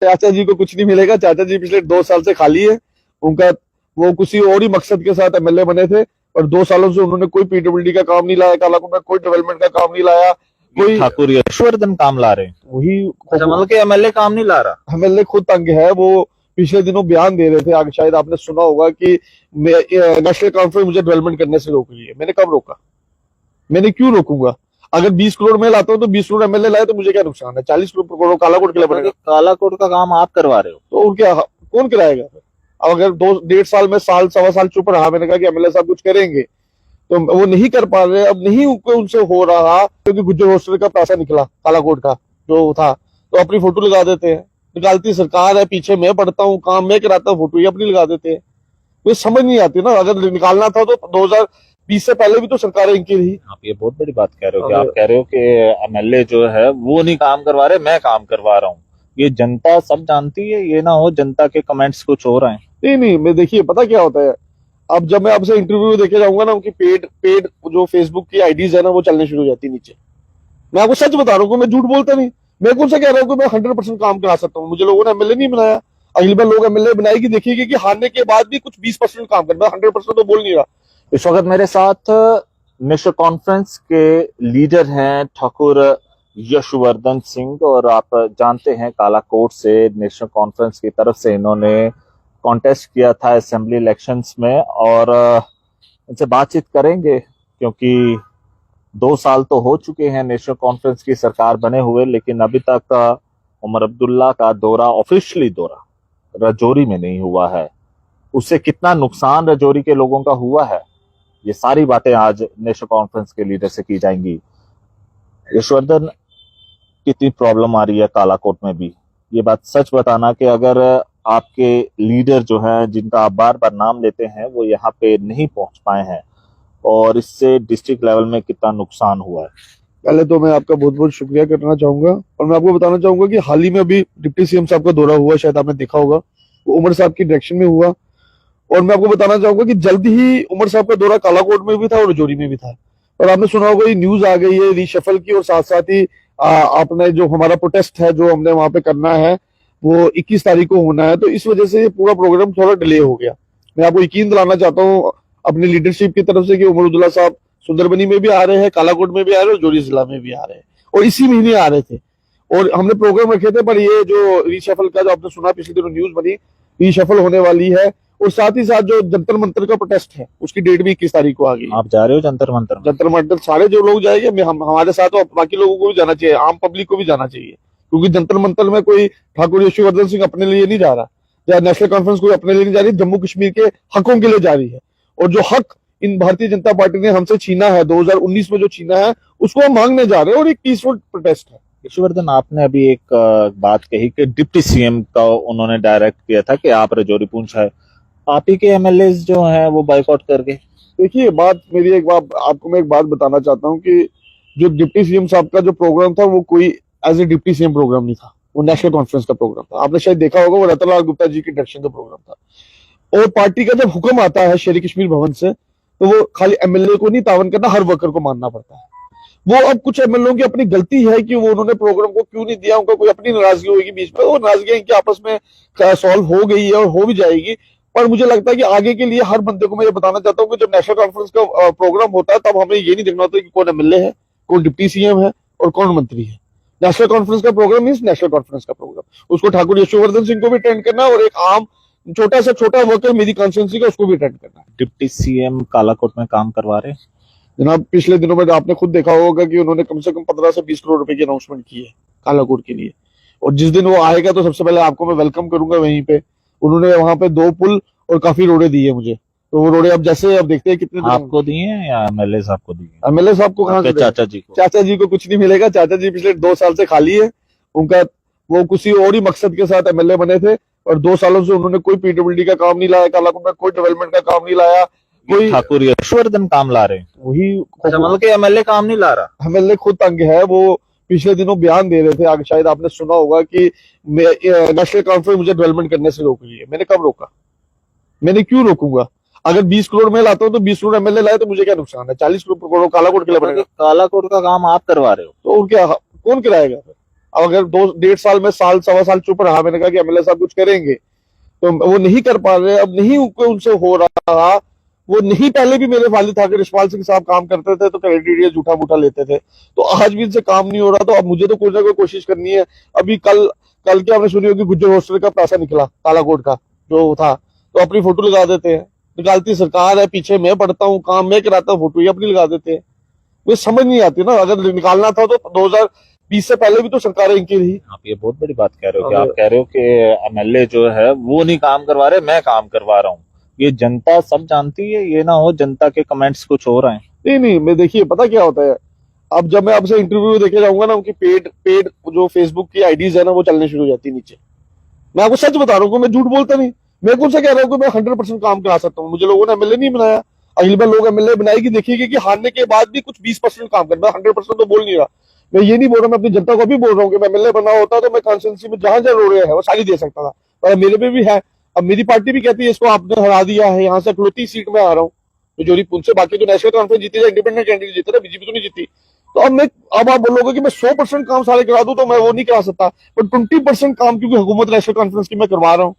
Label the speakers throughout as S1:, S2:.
S1: चाचा जी को कुछ नहीं मिलेगा। चाचा जी पिछले 2 साल से खाली है। उनका वो किसी और ही मकसद के साथ एमएलए बने थे और 2 सालों से उन्होंने कोई पीडब्ल्यूडी का काम नहीं लाया, कालाकोट में कोई डेवलपमेंट का काम नहीं लाया। कोई
S2: ठाकुर यशवर्धन काम ला रहे हैं,
S1: वही
S2: मतलब के एमएलए काम नहीं ला रहा।
S1: एमएलए खुद तंग है। वो पिछले दिनों बयान दे रहे थे, आगे शायद आपने सुना होगा कि नेशनल कॉन्फ्रेंस मुझे डेवलपमेंट करने से रोक रही है। मैंने कब रोका? मैंने क्यों रोकूंगा? अगर 20 करोड़ में लाता हूँ तो 20 करोड़ एमएलए लाए तो मुझे क्या नुकसान है? 40 करोड़ कालाकोट के लिए बनेगा।
S2: कालाकोट का काम आप करवा रहे हो
S1: तो क्या कौन कराएगा? अब अगर 2-1.5 साल में सवा साल चुप रहा, मैंने कहा कि एमएलए साहब कुछ करेंगे, तो वो नहीं कर पा रहे। अब नहीं उनसे हो रहा क्योंकि गुज्जर हॉस्टल का पैसा निकला कालाकोट का जो था, तो अपनी फोटो लगा देते हैं। निकालती सरकार है, पीछे मैं पढ़ता हूँ, काम मैं कराता हूँ, फोटो ही अपनी लगा देते हैं। कोई समझ नहीं आती ना। अगर निकालना था तो 2020 से पहले भी तो सरकारें इनकी रही।
S2: आप ये बहुत बड़ी बात कह रहे हो कि आप कह रहे हो कि एमएलए जो है वो नहीं काम करवा रहे, मैं काम करवा रहा हूँ। ये जनता सब जानती है, ये ना हो जनता के कमेंट्स कुछ हो रहे हैं।
S1: नहीं, मैं देखिए पता क्या होता है, अब जब मैं आपसे इंटरव्यू देखे जाऊंगा ना, उनकी पेड जो फेसबुक की आईडीज है ना, वो चलने शुरू हो जाती है नीचे। मैं आपको सच बता रहा हूँ, मैं झूठ बोलता नहीं। मैं कौन सा कह रहा हूँ कि मैं 100% काम करा सकता हूँ। मुझे लोगों ने एमएलए नहीं बनाया। अगली बार लोग एमएलए बनाएगी, देखिएगी कि हारने के बाद भी कुछ 20% काम करना। 100% तो बोल नहीं रहा।
S2: इस वक्त मेरे साथ नेशनल कॉन्फ्रेंस के लीडर हैं ठाकुर यशवर्धन सिंह, और आप जानते हैं कालाकोट से नेशनल कॉन्फ्रेंस की तरफ से इन्होंने कॉन्टेस्ट किया था असेंबली इलेक्शंस में, और इनसे बातचीत करेंगे क्योंकि 2 साल तो हो चुके हैं नेशनल कॉन्फ्रेंस की सरकार बने हुए, लेकिन अभी तक उमर अब्दुल्ला का दौरा, ऑफिशियली दौरा राजौरी में नहीं हुआ है। उससे कितना नुकसान राजौरी के लोगों का हुआ है, ये सारी बातें आज नेशनल कॉन्फ्रेंस के लीडर से की जाएंगी। यशवर्धन, कितनी प्रॉब्लम आ रही है कालाकोट में भी, ये बात सच बताना कि अगर आपके लीडर जो हैं जिनका आप बार बार नाम लेते हैं वो यहाँ पे नहीं पहुंच पाए हैं, और इससे डिस्ट्रिक्ट लेवल में कितना नुकसान हुआ है।
S1: पहले तो मैं आपका बहुत बहुत शुक्रिया करना चाहूंगा, और मैं आपको बताना चाहूंगा कि हाल ही में अभी डिप्टी सीएम साहब का दौरा हुआ, शायद आपने देखा होगा, वो उमर साहब की डायरेक्शन में हुआ। और मैं आपको बताना चाहूंगा कि जल्द ही उमर साहब का दौरा कालाकोट में भी था और राजौरी में भी था। और आपने सुना होगा ये न्यूज आ गई है रीशफल की, और साथ साथ ही आपने जो हमारा प्रोटेस्ट है जो हमने वहां पे करना है वो 21 तारीख को होना है, तो इस वजह से ये पूरा प्रोग्राम थोड़ा डिले हो गया। मैं आपको यकीन दिलाना चाहता हूँ अपनी लीडरशिप की तरफ से कि उमर अब्दुल्ला साहब सुंदरबनी में भी आ रहे हैं, कालाकोट में भी आ रहे हैं, और राजौरी जिला में भी आ रहे हैं, और इसी महीने आ रहे थे। और हमने प्रोग्राम रखे थे, पर ये जो रीशफल का जो आपने सुना पिछले दिनों न्यूज बनी, रीशफल होने वाली है। और साथ ही साथ जो जंतर मंतर का प्रोटेस्ट है उसकी डेट भी 21 तारीख को आ गई।
S2: आप जा रहे हो जंतर मंतर?
S1: जंतर मंतर सारे जो लोग जाएंगे, हमारे साथ, तो बाकी लोगों को भी जाना चाहिए, आम पब्लिक को भी जाना चाहिए, क्योंकि जंतर मंतर में कोई ठाकुर यशवर्धन सिंह अपने लिए नहीं जा रहा, या नेशनल कॉन्फ्रेंस कोई अपने लिए नहीं जा रही, जम्मू कश्मीर के हकों के लिए जा रही है। और जो हक इन भारतीय जनता पार्टी ने हमसे छीना है 2019 में, जो छीना है उसको हम मांगने जा रहे हैं, और एक पीसफुल प्रोटेस्ट है।
S2: यशवर्धन, आपने अभी एक बात कही कि डिप्टी सीएम का उन्होंने डायरेक्ट किया था कि आप राजौरी पूंछ है, आप ही के एमएलए जो हैं वो बाइकआउट कर गए।
S1: देखिए बात मेरी, एक बात आपको मैं एक बात बताना चाहता हूँ कि जो डिप्टी सीएम साहब का जो प्रोग्राम था वो कोई as a deputy CM program नहीं था, वो नेशनल कॉन्फ्रेंस का प्रोग्राम था। आपने शायद देखा होगा, वो रतनलाल गुप्ता जी की डायरेक्शन का प्रोग्राम था। और पार्टी का जब हुक्म आता है शेर कश्मीर भवन से, तो वो खाली एमएलए को नहीं तावन करना, हर वर्कर को मानना पड़ता है। वो अब कुछ एमएलए की अपनी गलती है कि वो उन्होंने प्रोग्राम को क्यों नहीं दिया, उनका कोई अपनी नाराजगी होगी बीच में, वो नाराजगी इनके आपस में सॉल्व हो गई है और हो भी जाएगी। पर मुझे लगता है कि आगे के लिए हर बंदे को मैं ये बताना चाहता हूँ कि जब नेशनल कॉन्फ्रेंस का प्रोग्राम होता है, तब हमें ये नहीं देखना होता कि कौन एमएलए है, कौन डिप्टी सीएम है और कौन मंत्री है। नेशनल कॉन्फ्रेंस का प्रोग्राम मीन्स नेशनल कॉन्फ्रेंस का प्रोग्राम, उसको ठाकुर यशवर्धन सिंह को भी अटेंड करना, और एक आम छोटा से छोटा वर्कर मेरी कॉन्स्टिट्यूंसी का उसको भी अटेंड करना है।
S2: डिप्टी सीएम कालाकोट में काम करवा रहे हैं
S1: जनाब। पिछले दिनों में आपने खुद देखा होगा कि उन्होंने कम से कम 15 से 20 करोड़ रुपए की अनाउंसमेंट की है कालाकोट के लिए, और जिस दिन वो आएगा तो सबसे पहले आपको मैं वेलकम करूंगा वहीं पे। उन्होंने वहां पे 2 पुल और काफी रोडे दी है मुझे, तो वो रोडे अब जैसे अब देखते हैं कितने
S2: आपको दिए हैं या एमएलए साहब को दिए?
S1: एमएलए साहब को कहाँ से?
S2: चाचा जी को।
S1: चाचा जी को कुछ नहीं मिलेगा। चाचा जी पिछले 2 साल से खाली है। उनका वो किसी और ही मकसद के साथ एमएलए बने थे, और 2 सालों से उन्होंने कोई पीडब्ल्यूडी का काम नहीं लाया, कालाकोट में कोई डेवलपमेंट का काम नहीं लाया। कोई
S2: ठाकुर यशवर्धन काम ला रहे हैं,
S1: वही
S2: मतलब के एमएलए काम नहीं ला रहा।
S1: एमएलए खुद तंग है। वो पिछले दिनों बयान दे रहे थे, आगे शायद आपने सुना होगा कि नेशनल कॉन्फ्रेंस मुझे डेवलपमेंट करने से रोक रही है। मैंने कब रोका? मैंने क्यों रोकूंगा? अगर 20 करोड़ में लाता हूँ तो 20 करोड़ एमएलए लाए तो मुझे क्या नुकसान है? 40 करोड़ कालाकोट के लिए बनेगा।
S2: कालाकोट का काम आप करवा रहे हो,
S1: तो क्या कौन कराएगा? अब अगर 2-1.5 साल में साल सवा साल चुप रहा, मैंने कहा कि एमएलए साहब कुछ करेंगे, तो वो नहीं कर पा रहे, अब नहीं उनसे हो रहा। वो नहीं, पहले भी मेरे वालिद ठाकुर यशपाल सिंह साहब काम करते थे तो क्रेडिट झूठा मूठा लेते थे, तो आज भी इनसे काम नहीं हो रहा, तो अब मुझे तो कोई ना कोई कोशिश करनी है। अभी कल के आपने सुनी होगी गुज्जर हॉस्टल का पैसा निकला कालाकोट का जो था, तो अपनी फोटो लगा देते हैं, निकालती सरकार है, पीछे मैं पढ़ता हूँ, काम मैं कराता हूँ, फोटो ही अपनी लगा देते हैं। वो समझ नहीं आती ना, अगर निकालना था तो 2020 से पहले भी तो सरकारें इनकी रही।
S2: आप ये बहुत बड़ी बात कह रहे हो कि आप कह रहे हो कि एमएलए जो है वो नहीं काम करवा रहे, मैं काम करवा रहा हूँ। ये जनता सब जानती है, ये ना हो जनता के कमेंट्स कुछ हो रहे हैं।
S1: नहीं, मैं देखिए पता क्या होता है, अब जब मैं आपसे इंटरव्यू देखे जाऊंगा ना, उनकी पेड जो फेसबुक की आईडीज है ना, वो चलने शुरू हो जाती है नीचे। मैं आपको सच बता रहा हूँ, मैं झूठ बोलता नहीं। मैं कौन सा कह रहा हूँ कि मैं 100% काम करा सकता हूँ, मुझे लोगों ने एमएलए नहीं बनाया। अगली बार लोग एमएलए बनाएगी, देखिएगी कि हारने के बाद भी कुछ 20% काम करना, 100% तो बोल नहीं रहा। मैं ये नहीं बोल रहा, मैं अपनी जनता को भी बोल रहा हूँ कि मैं एमएलए बना होता तो मैं कॉन्स्टिट्यूंसी में जहां जहां रोड़े है वो सारी दे सकता था, पर मेरे पे भी है। अब मेरी पार्टी भी कहती है इसको आपने हरा दिया है, यहाँ से 31 सीट में आ रहा हूँ, तो जोरी उनसे बाकी तो नेशनल कॉन्फ्रेंस जीती है, इंडिपेंडेंट कैंडिडेट जीते ना, बीजेपी तो नहीं जीती। तो अब आप बोलोगे कि मैं 100% काम सारे करा दूं, तो मैं वो नहीं करा सकता, पर 20% काम क्योंकि हुकूमत नेशनल कॉन्फ्रेंस की मैं करवा रहा हूँ।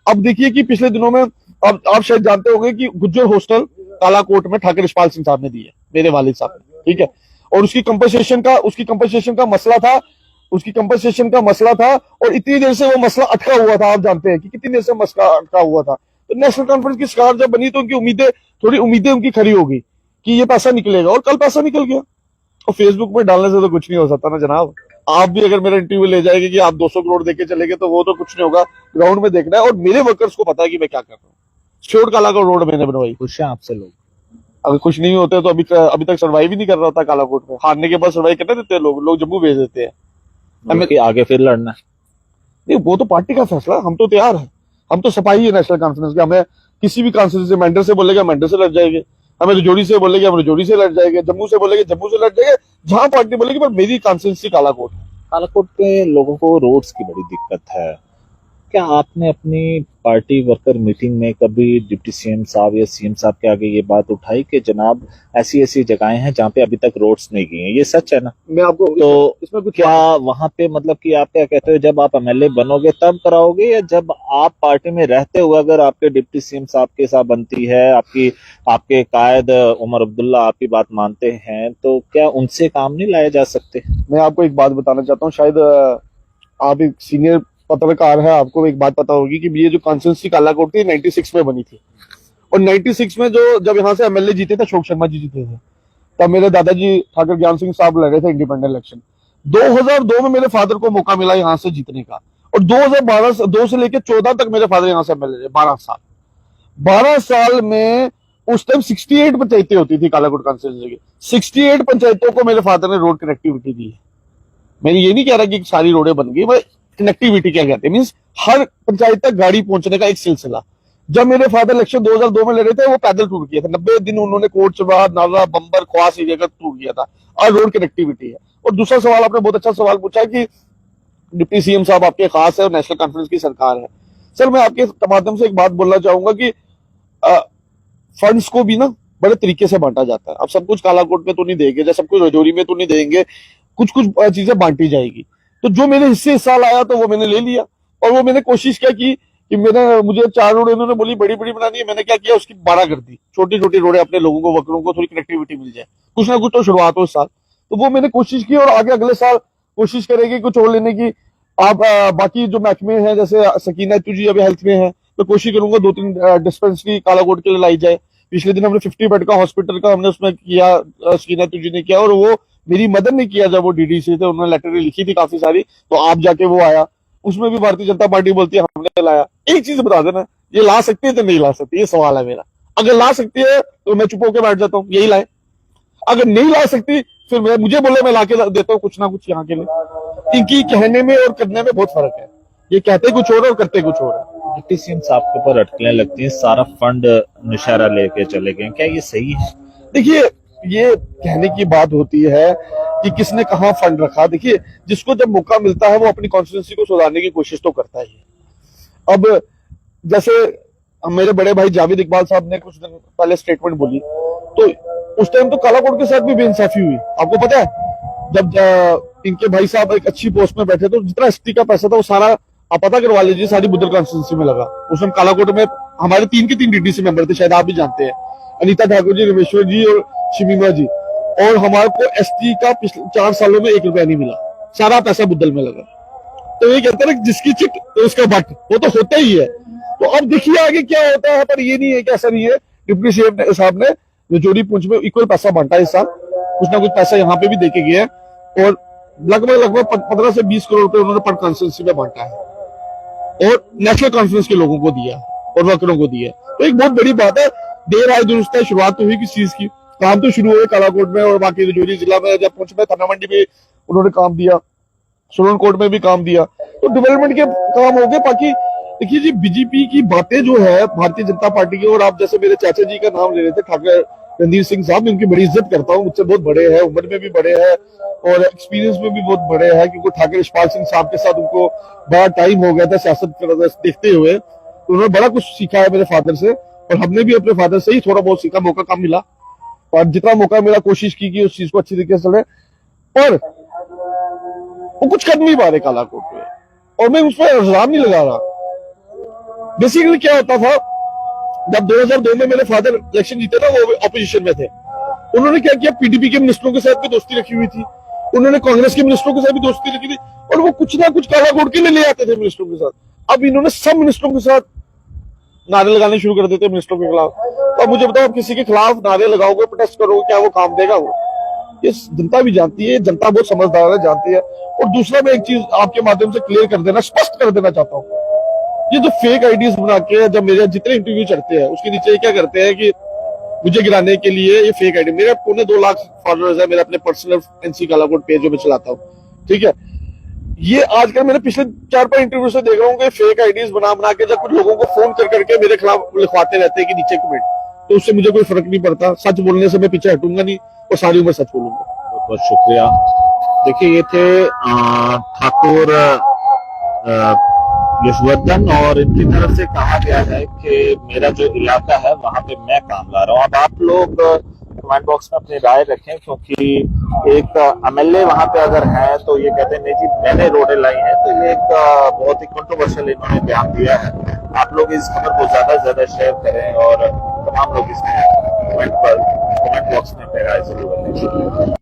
S1: अब देखिए कि पिछले दिनों में, अब आप शायद जानते होंगे कि गुज्जर हॉस्टल कालाकोट में ठाकुर यशपाल सिंह साहब ने दी है, मेरे वालिद साहब ने, ठीक है। और उसकी कंपनसेशन का मसला था, और इतनी देर से वो मसला अटका हुआ था। आप जानते हैं कि कितनी देर से मसला अटका हुआ था। तो नेशनल कॉन्फ्रेंस की सरकार जब बनी तो उनकी थोड़ी उम्मीदें उनकी खरी होगी कि ये पैसा निकलेगा, और कल पैसा निकल गया। और फेसबुक में डालने से तो कुछ नहीं हो सकता ना जनाब। आप भी अगर मेरा इंटरव्यू ले जाएंगे कि आप 200 करोड़ देके चले गए, तो वो तो कुछ नहीं होगा, ग्राउंड में देखना है। और मेरे वर्कर्स को पता है कि मैं क्या कर रहा हूँ। श्योर कालाकोट रोड मैंने बनवाई।
S2: खुश हैं आपसे लोग?
S1: अगर खुश नहीं होते तो अभी तक सर्वाइव ही नहीं कर रहा था कालाकोट में। हारने के बाद सर्वाइव करने देते हैं लोग जम्मू भेज देते हैं।
S2: हमें कि आगे फिर लड़ना है?
S1: नहीं, वो तो पार्टी का फैसला, हम तो तैयार है। हम तो सफाई है नेशनल कॉन्फ्रेंस की। हमें किसी भी कॉन्स्टिट्यूंसी मेंटर से बोलेगा मेंटर से लड़ जाएंगे, हमें रजौरी से बोलेगे हम रजौरी से लड़ जाएंगे, जम्मू से बोलेगे जम्मू से लड़ जाएंगे, जहां पार्टी बोलेगी। पर मेरी कॉन्स्टिट्यूंसी कालाकोट।
S2: कालाकोट के लोगों को रोड्स की बड़ी दिक्कत है। क्या आपने अपनी पार्टी वर्कर मीटिंग में कभी डिप्टी सीएम साहब या सीएम साहब के आगे ये बात उठाई कि जनाब ऐसी ऐसी जगहें हैं जहाँ पे अभी तक रोड्स नहीं गई हैं? ये सच है ना?
S1: मैं आपको
S2: तो
S1: इसमें कुछ
S2: क्या वहां पे मतलब कि आप क्या कहते हो, जब आप एमएलए बनोगे तब कराओगे, या जब आप पार्टी में रहते हुए अगर आपके डिप्टी सीएम साहब के साथ बनती है, आपके कायद उमर अब्दुल्ला आपकी बात मानते हैं, तो क्या उनसे काम नहीं लाए जा सकते?
S1: मैं आपको एक बात बताना चाहता हूँ। शायद आप एक सीनियर पत्रकार है, आपको एक बात पता होगी कि ये जो कॉन्स्टिट्यूंसी कालाकोट थी 96 में बनी थी। और 96 में जब यहाँ से एमएलए जीते थे, अशोक शर्मा जी जीते थे, तब मेरे दादाजी ठाकुर ज्ञान सिंह साहब लड़े थे इंडिपेंडेंट इलेक्शन। 2002 में मेरे फादर को मौका मिला यहाँ से जीतने का, और 2012 से लेकर 14 तक मेरे फादर यहाँ से एमएलए रहे। 12 साल में उस टाइम 68 पंचायतें होती थी कालाकोट कॉन्स्टिट्यूंसी की। 68 पंचायतों को मेरे फादर ने रोड कनेक्टिविटी दी है। मैं ये नहीं कह रहा कि सारी रोडें बन गई, कनेक्टिविटी क्या कहते हैं, मींस हर पंचायत तक गाड़ी पहुंचने का एक सिलसिला। जब मेरे फादर इलेक्शन 2002 में लड़े थे, वो पैदल टूर किया था। 90 दिन उन्होंने कोट चबा, नाला, बम्बर, ख्वास एरिया का टूर किया था। और रोड कनेक्टिविटी है। और दूसरा सवाल, आपने बहुत अच्छा सवाल पूछा कि डिप्टी सीएम साहब आपके खास है और नेशनल कॉन्फ्रेंस की सरकार है। सर, मैं आपके माध्यम से एक बात बोलना चाहूंगा कि फंड्स को भी ना बड़े तरीके से बांटा जाता है। अब सब कुछ कालाकोट में तो नहीं देंगे, जैसे सब कुछ रजौरी में तो नहीं देंगे, कुछ चीजें बांटी जाएगी। तो जो मेरे हिस्से इस साल आया तो वो मैंने ले लिया, और वो मैंने कोशिश क्या की कि मुझे 4 रोड इन्होंने बोली बड़ी बड़ी बनानी है, मैंने क्या किया उसकी 12 कर दी। छोटी छोटी रोडें अपने लोगों को, वर्करों को थोड़ी कनेक्टिविटी मिल जाए, कुछ ना कुछ तो शुरुआत हो इस साल। तो वो मैंने कोशिश की, और आगे अगले साल कोशिश करेगी कुछ और लेने की। आप बाकी जो महकमे हैं, जैसे सकीना जी अभी हेल्थ में है, तो कोशिश करूंगा 2-3 डिस्पेंसरी कालाकोट के लिए लाई जाए। पिछले दिन हमने 50 बेड का हॉस्पिटल का हमने उसमें किया, सकीना जी ने किया, और वो मेरी मदद नहीं किया। जब वो डीडी से थे, उन्होंने लेटर लिखी थी काफी सारी, तो आप जाके वो आया, उसमें भी भारतीय जनता पार्टी बोलती है हमने लाया। एक चीज बता देना, ये ला सकती है तो नहीं ला सकती, ये सवाल है मेरा। अगर ला सकती है तो मैं चुप होकर बैठ जाता हूँ, यही लाए। अगर नहीं ला सकती, फिर मुझे बोले, मैं लाके देता हूँ कुछ ना कुछ यहाँ के लिए। इनकी कहने में और करने में बहुत फर्क है। ये कहते कुछ और और करते कुछ और है।
S2: डिप्टी सीएम साहब के ऊपर अटकलें लगती हैं, सारा फंड नौशहरा लेके चले गए, क्या ये सही है?
S1: देखिए, ये कहने की बात होती है कि किसने कहाँ फंड रखा। देखिए, जिसको जब मौका मिलता है वो अपनी कॉन्स्टिट्यूंसी को सुधारने की कोशिश तो करता ही है। अब जैसे मेरे बड़े भाई जावेद इकबाल साहब ने कुछ दिन पहले स्टेटमेंट बोली, तो उस टाइम तो कालाकोट के साथ भी बेइंसाफी हुई। आपको पता है, जब इनके भाई साहब एक अच्छी पोस्ट में बैठे, तो जितना एसटी का पैसा था वो सारा आप पता करवा लीजिए, सारी बुद्धल कॉन्स्टिट्यूंसी में लगा। उस समय कालाकोट में हमारे 3 के 3 डीडीसी मेंबर थे, शायद आप भी जानते हैं, अनीता ठाकुर जी, रमेश्वर जी और शिमीमा जी। और हमारे को एसटी का पिछले 4 सालों में 1 रुपया नहीं मिला, सारा पैसा बुद्धल में लगा। तो ये कहते हैं जिसकी चिट तो उसका बट, वो तो होता ही है। तो अब देखिए आगे क्या होता है, पर ये नहीं है कि ऐसा नहीं है। डिप्टी सीएम साहब ने रजौरी पुंछ में इक्वल पैसा बांटा है इस साल, कुछ ना कुछ पैसा यहाँ पे भी देके गया है, और लगभग 15 से 20 करोड़ रुपए उन्होंने पर कॉन्स्टिट्यूंसी में बांटा है और नेशनल कॉन्फ्रेंस के लोगों को दिया और वर्करों को दिया। तो एक बहुत बड़ी बात है, देर आए दुरुस्त है, शुरुआत तो हुई किस चीज की, काम तो शुरू हुए कालाकोट में और बाकी रजौरी जिला में, जब पुंछ में थाना मंडी में उन्होंने काम दिया, सोलन कोर्ट में भी काम दिया, तो डेवलपमेंट के काम हो गए। बाकी देखिए जी, बीजेपी की बातें जो है भारतीय जनता पार्टी की, और आप जैसे मेरे चाचा जी का नाम ले रहे थे ठाकुर रणधीर सिंह साहब, मैं उनकी बड़ी इज्जत करता हूँ, मुझसे बहुत बड़े हैं, उम्र में भी बड़े हैं और एक्सपीरियंस में भी बहुत बड़े हैं, क्योंकि ठाकुर यशपाल सिंह साहब के साथ उनको बड़ा टाइम हो गया था सियासत देखते हुए, तो उन्होंने बड़ा कुछ सीखा है मेरे फादर से, और हमने भी अपने फादर से ही थोड़ा बहुत सीखा, मौका कम मिला, और जितना मौका मिला कोशिश की कि उस चीज को अच्छी तरीके से चले, पर वो कुछ कर नहीं पा रहे कालाकोट में, और मैं उस पर इल्जाम नहीं लगा रहा। बेसिकली क्या होता था, जब 2002 में मेरे फादर इलेक्शन जीते ना, वो ऑपोजिशन में थे, उन्होंने क्या किया, पीडीपी के मिनिस्टरों के साथ भी दोस्ती रखी हुई थी, उन्होंने कांग्रेस के मिनिस्टरों के साथ भी दोस्ती रखी थी, और वो कुछ ना कुछ कालाकोट के लिए ले आते थे मिनिस्टरों के साथ। अब इन्होंने सब मिनिस्टरों के साथ नारे लगाने शुरू कर देते मिनिस्टरों के खिलाफ। तो अब मुझे बताओ, आप किसी के खिलाफ नारे लगाओगे, प्रोटेस्ट करोगे, क्या वो काम देगा? वो ये जनता भी जानती है, जनता बहुत समझदार है, जानती है। और दूसरा, मैं एक चीज आपके माध्यम से क्लियर कर देना, स्पष्ट कर देना चाहता हूँ, ये जो फेक आईडीज बना के जब मेरे जितने इंटरव्यू चढ़ते हैं उसके नीचे क्या करते हैं कि मुझे गिराने के लिए ये फेक आईडी, मेरे 2.25 लाख फॉलोअर्स है, मेरे अपने पर्सनल एनसी कालाकोट पेज जो मैं चलाता हूँ, ठीक है। ये आजकल मैंने पिछले 4-5 इंटरव्यू से देख रहा हूँ कि फेक आईडीज बना के जब कुछ लोगों को फोन करके मेरे खिलाफ लिखवाते रहते हैं कि नीचे कमेंट, तो उससे मुझे कोई फर्क नहीं पड़ता, सच बोलने से मैं पीछे हटूंगा नहीं और सारी उम्र सच बोलूंगा।
S2: बहुत बहुत शुक्रिया। देखिए, ये थे ठाकुर यशवर्धन, और इनकी तरफ से कहा गया है कि मेरा जो इलाका है वहां पे मैं काम ला रहा हूँ। अब आप लोग कमेंट बॉक्स में अपनी राय रखें, क्योंकि एक एमएलए वहां पे अगर है तो ये कहते हैं नहीं जी मैंने रोडें लाई हैं, तो ये एक बहुत ही कंट्रोवर्शियल इन्होंने बयान दिया है। आप लोग इस खबर को ज्यादा से ज्यादा शेयर करें और तमाम लोग इसमें कमेंट बॉक्स में अपनी राय जरूर दें।